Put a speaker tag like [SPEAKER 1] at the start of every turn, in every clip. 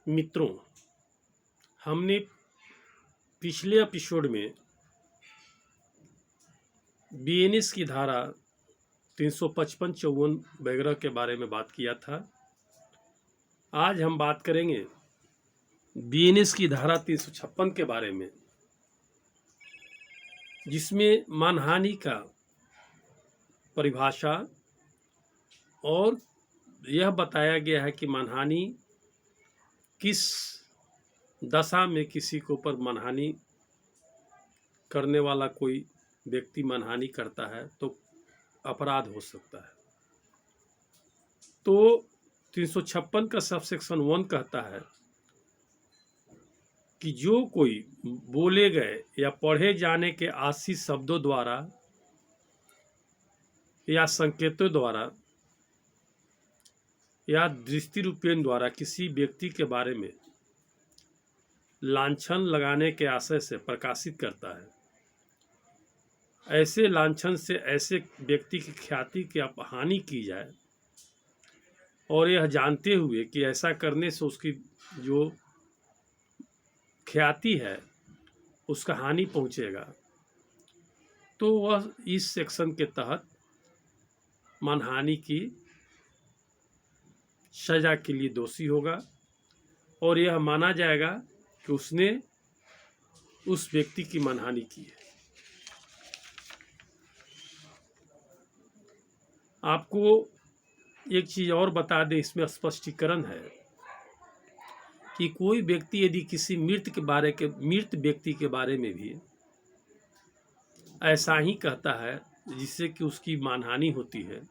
[SPEAKER 1] मित्रों, हमने पिछले एपिसोड में बीएनएस की धारा 355 54 वगैरह के बारे में बात किया था। आज हम बात करेंगे बीएनएस की धारा 356 के बारे में, जिसमें मानहानि का परिभाषा और यह बताया गया है कि मानहानि किस दशा में किसी के ऊपर मानहानि करने वाला कोई व्यक्ति मानहानि करता है तो अपराध हो सकता है। तो 356 का सबसेक्शन 1 कहता है कि जो कोई बोले गए या पढ़े जाने के आशीष शब्दों द्वारा या संकेतों द्वारा या दृष्टि रूपेण द्वारा किसी व्यक्ति के बारे में लांछन लगाने के आशय से प्रकाशित करता है, ऐसे लांछन से ऐसे व्यक्ति की ख्याति की हानि की जाए और यह जानते हुए कि ऐसा करने से उसकी जो ख्याति है उसका हानि पहुंचेगा, तो वह इस सेक्शन के तहत मानहानि की सजा के लिए दोषी होगा और यह माना जाएगा कि उसने उस व्यक्ति की मानहानि की है। आपको एक चीज़ और बता दें, इसमें स्पष्टीकरण है कि कोई व्यक्ति यदि किसी मृत व्यक्ति के बारे में भी ऐसा ही कहता है जिससे कि उसकी मानहानि होती है,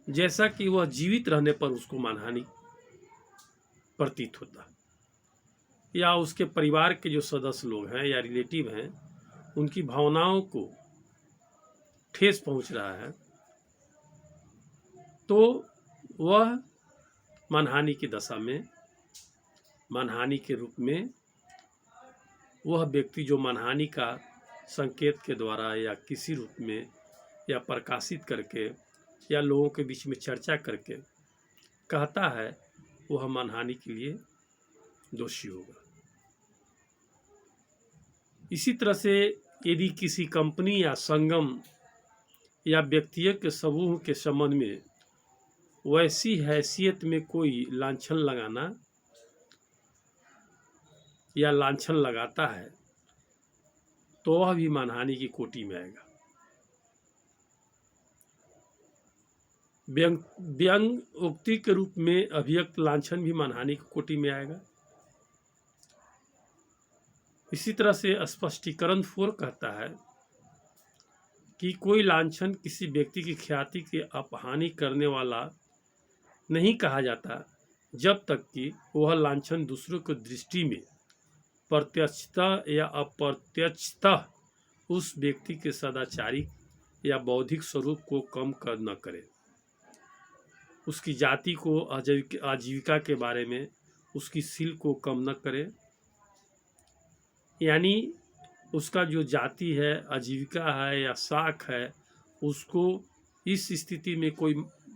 [SPEAKER 1] जैसा कि वह जीवित रहने पर उसको मानहानि प्रतीत होता, या उसके परिवार के जो सदस्य लोग हैं या रिलेटिव हैं उनकी भावनाओं को ठेस पहुंच रहा है, तो वह मानहानि की दशा में मानहानि के रूप में वह व्यक्ति जो मानहानि का संकेत के द्वारा या किसी रूप में या प्रकाशित करके या लोगों के बीच में चर्चा करके कहता है, वह मानहानि के लिए दोषी होगा। इसी तरह से यदि किसी कंपनी या संगम या व्यक्तियों के समूह के संबंध में वैसी हैसियत में कोई लांछन लगाना या लांछन लगाता है तो वह भी मानहानि की कोटि में आएगा। व्यंग उक्ति के रूप में अभिव्यक्त लांछन भी मानहानि की कोटि में आएगा। इसी तरह से स्पष्टीकरण 4 कहता है कि कोई लांछन किसी व्यक्ति की ख्याति की अपहानि करने वाला नहीं कहा जाता जब तक कि वह लांछन दूसरों की दृष्टि में प्रत्यक्षतः या अप्रत्यक्षतः उस व्यक्ति के सदाचारिक या बौद्धिक स्वरूप को कम कर न करे, उसकी जाति को आजीविका के बारे में उसकी सील को कम न करे, यानी उसका जो जाति है, आजीविका है या साख है, उसको इस स्थिति में कोई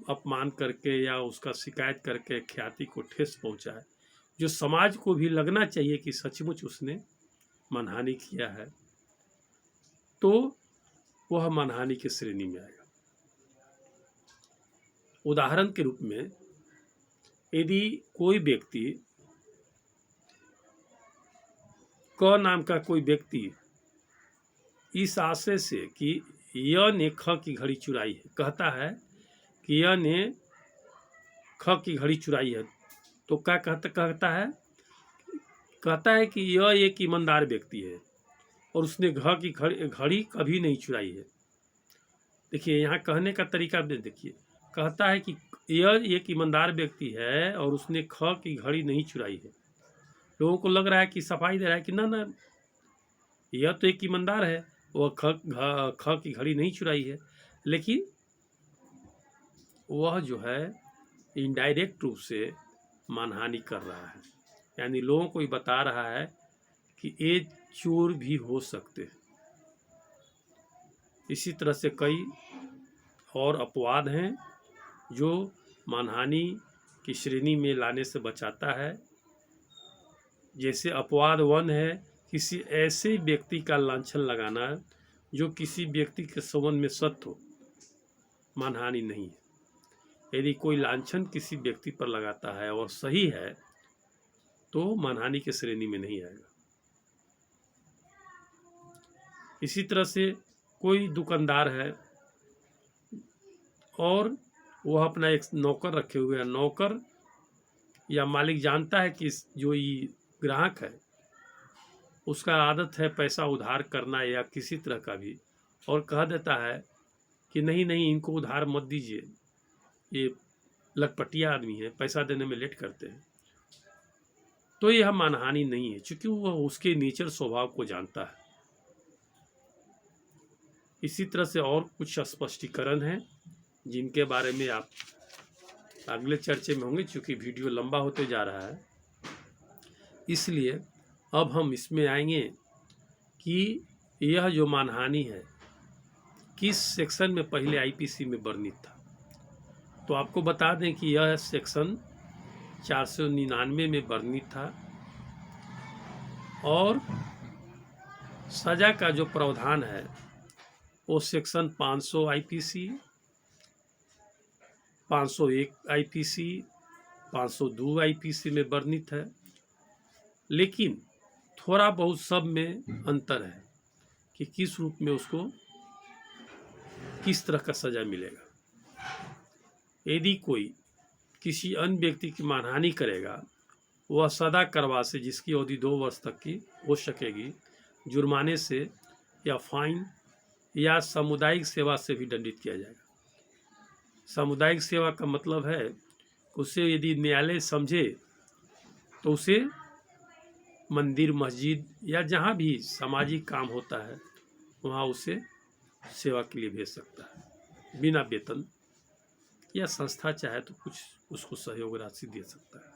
[SPEAKER 1] अपमान करके या उसका शिकायत करके ख्याति को ठेस पहुंचाए, जो समाज को भी लगना चाहिए कि सचमुच उसने मानहानि किया है, तो वह मानहानि की श्रेणी में आएगा। उदाहरण के रूप में यदि कोई व्यक्ति क नाम का कोई व्यक्ति इस आशय से कि य ने ख की घड़ी चुराई है कहता है कि य ने ख की घड़ी चुराई है, तो क्या कहता है कि यह एक ईमानदार व्यक्ति है और उसने घ की घड़ी कभी नहीं चुराई है। देखिए यहाँ कहने का तरीका देखिए, कहता है कि यह एक ईमानदार व्यक्ति है और उसने ख की घड़ी नहीं चुराई है। लोगों को लग रहा है कि सफाई दे रहा है कि ना यह तो एक ईमानदार है, वह ख की घड़ी नहीं चुराई है, लेकिन वह जो है इनडायरेक्ट रूप से मानहानि कर रहा है, यानी लोगों को ये बता रहा है कि ये चोर भी हो सकते हैं। इसी तरह से कई और अपवाद हैं जो मानहानि की श्रेणी में लाने से बचाता है। जैसे अपवाद 1 है किसी ऐसे व्यक्ति का लांछन लगाना जो किसी व्यक्ति के संबंध में सत्य हो, मानहानि नहीं है। यदि कोई लांछन किसी व्यक्ति पर लगाता है और सही है तो मानहानि की श्रेणी में नहीं आएगा। इसी तरह से कोई दुकानदार है और वह अपना एक नौकर रखे हुए हैं, नौकर या मालिक जानता है कि जो ये ग्राहक है उसका आदत है पैसा उधार करना या किसी तरह का भी, और कह देता है कि नहीं नहीं इनको उधार मत दीजिए, ये लटपटिया आदमी है, पैसा देने में लेट करते हैं, तो यह मानहानि नहीं है, क्योंकि वह उसके नेचर स्वभाव को जानता है। इसी तरह से और कुछ स्पष्टीकरण हैं जिनके बारे में आप अगले चर्चे में होंगे, क्योंकि वीडियो लंबा होते जा रहा है। इसलिए अब हम इसमें आएंगे कि यह जो मानहानि है किस सेक्शन में पहले आईपीसी में वर्णित था। तो आपको बता दें कि यह सेक्शन 499 में वर्णित था और सजा का जो प्रावधान है वो सेक्शन 500 आईपीसी, 501 आईपीसी, 502 आईपीसी में वर्णित है, लेकिन थोड़ा बहुत सब में अंतर है कि किस रूप में उसको किस तरह का सजा मिलेगा। यदि कोई किसी अन्य व्यक्ति की मानहानि करेगा वह सदा करवा से जिसकी अवधि 2 वर्ष तक की हो सकेगी, जुर्माने से या फाइन या सामुदायिक सेवा से भी दंडित किया जाएगा। सामुदायिक सेवा का मतलब है उसे यदि न्यायालय समझे तो उसे मंदिर मस्जिद या जहाँ भी सामाजिक काम होता है वहाँ उसे सेवा के लिए भेज सकता है बिना वेतन, या संस्था चाहे तो कुछ उसको सहयोग राशि दे सकता है।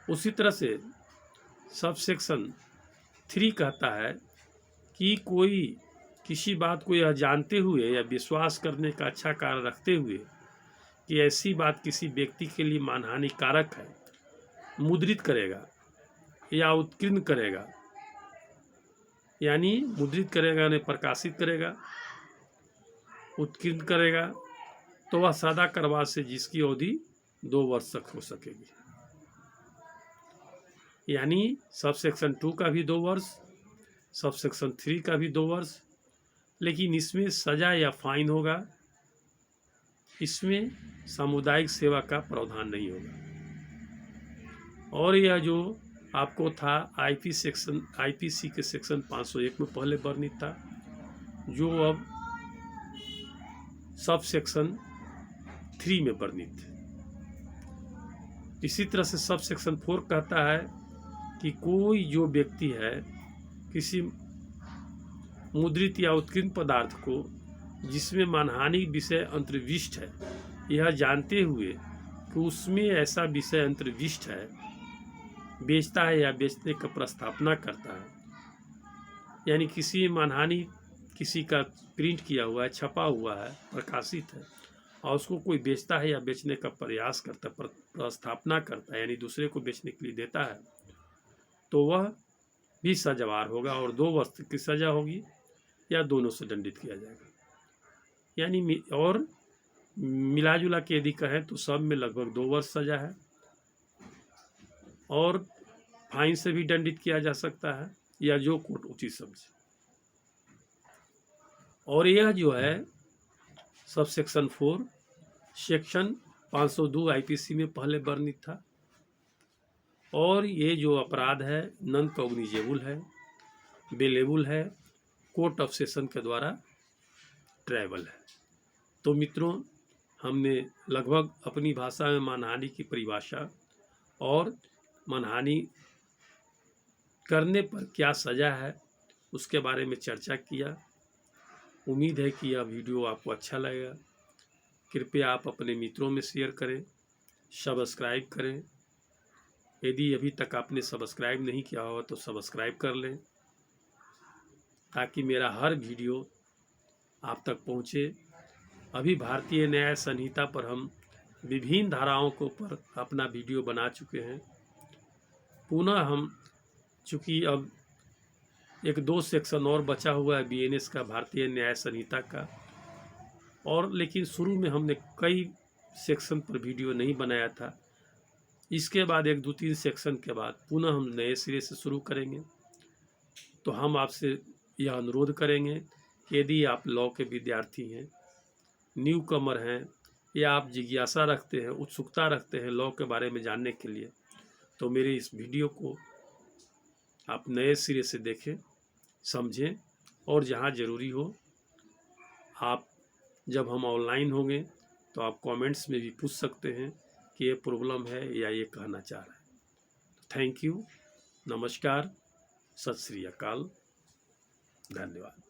[SPEAKER 1] उसी तरह से सब सेक्शन 3 कहता है कि कोई किसी बात को यह जानते हुए या विश्वास करने का अच्छा कारण रखते हुए कि ऐसी बात किसी व्यक्ति के लिए मानहानिकारक है, मुद्रित करेगा या उत्कीर्ण करेगा, यानी मुद्रित करेगा यानी प्रकाशित करेगा, उत्कीर्ण करेगा, तो वह सदा करवास से जिसकी अवधि 2 वर्ष तक हो सकेगी। यानी सब सेक्शन 2 का भी 2 वर्ष, सब सेक्शन 3 का भी 2 वर्ष, लेकिन इसमें सजा या फाइन होगा, इसमें सामुदायिक सेवा का प्रावधान नहीं होगा। और यह जो आपको था आईपीसी के सेक्शन 501 में पहले वर्णित था, जो अब सब सेक्शन 3 में वर्णित है। इसी तरह से सब सेक्शन 4 कहता है कि कोई जो व्यक्ति है किसी मुद्रित या उत्कीर्ण पदार्थ को जिसमें मानहानि विषय अंतर्विष्ट है, यह जानते हुए कि उसमें ऐसा विषय अंतर्विष्ट है, बेचता है या बेचने का प्रस्तावना करता है, यानी किसी मानहानि किसी का प्रिंट किया हुआ है, छपा हुआ है, प्रकाशित है और उसको कोई बेचता है या बेचने का प्रयास करता है, प्रस्थापना करता है, यानी दूसरे को बेचने के लिए देता है, तो वह भी सजावार होगा और 2 वर्ष की सजा होगी या दोनों से दंडित किया जाएगा। यानी और मिला जुला के यदि कहें तो सब में लगभग 2 वर्ष सजा है और फाइन से भी दंडित किया जा सकता है या जो कोर्ट उचित समझे। और यह जो है सब सेक्शन 4 सेक्शन 502 आईपीसी में पहले वर्णित था और ये जो अपराध है नॉन कॉग्निजेबल है, बेलेबल है, कोर्ट ऑफ सेशन के द्वारा ट्रायबल है। तो मित्रों, हमने लगभग अपनी भाषा में मानहानि की परिभाषा और मानहानि करने पर क्या सज़ा है उसके बारे में चर्चा किया। उम्मीद है कि यह वीडियो आपको अच्छा लगेगा। कृपया आप अपने मित्रों में शेयर करें, सब्सक्राइब करें। यदि अभी तक आपने सब्सक्राइब नहीं किया हो तो सब्सक्राइब कर लें ताकि मेरा हर वीडियो आप तक पहुंचे। अभी भारतीय न्याय संहिता पर हम विभिन्न धाराओं के ऊपर अपना वीडियो बना चुके हैं। पुनः हम चूँकि अब एक 2 सेक्शन और बचा हुआ है बीएनएस का, भारतीय न्याय संहिता का, और लेकिन शुरू में हमने कई सेक्शन पर वीडियो नहीं बनाया था। इसके बाद 1-2-3 सेक्शन के बाद पुनः हम नए सिरे से शुरू करेंगे। तो हम आपसे यह अनुरोध करेंगे कि यदि आप लॉ के विद्यार्थी हैं, न्यू कमर हैं, या आप जिज्ञासा रखते हैं, उत्सुकता रखते हैं लॉ के बारे में जानने के लिए, तो मेरे इस वीडियो को आप नए सिरे से देखें, समझें, और जहाँ ज़रूरी हो आप, जब हम ऑनलाइन होंगे तो आप कमेंट्स में भी पूछ सकते हैं कि ये प्रॉब्लम है या ये कहना चाह रहा है। थैंक यू, नमस्कार, सत श्री अकाल, धन्यवाद।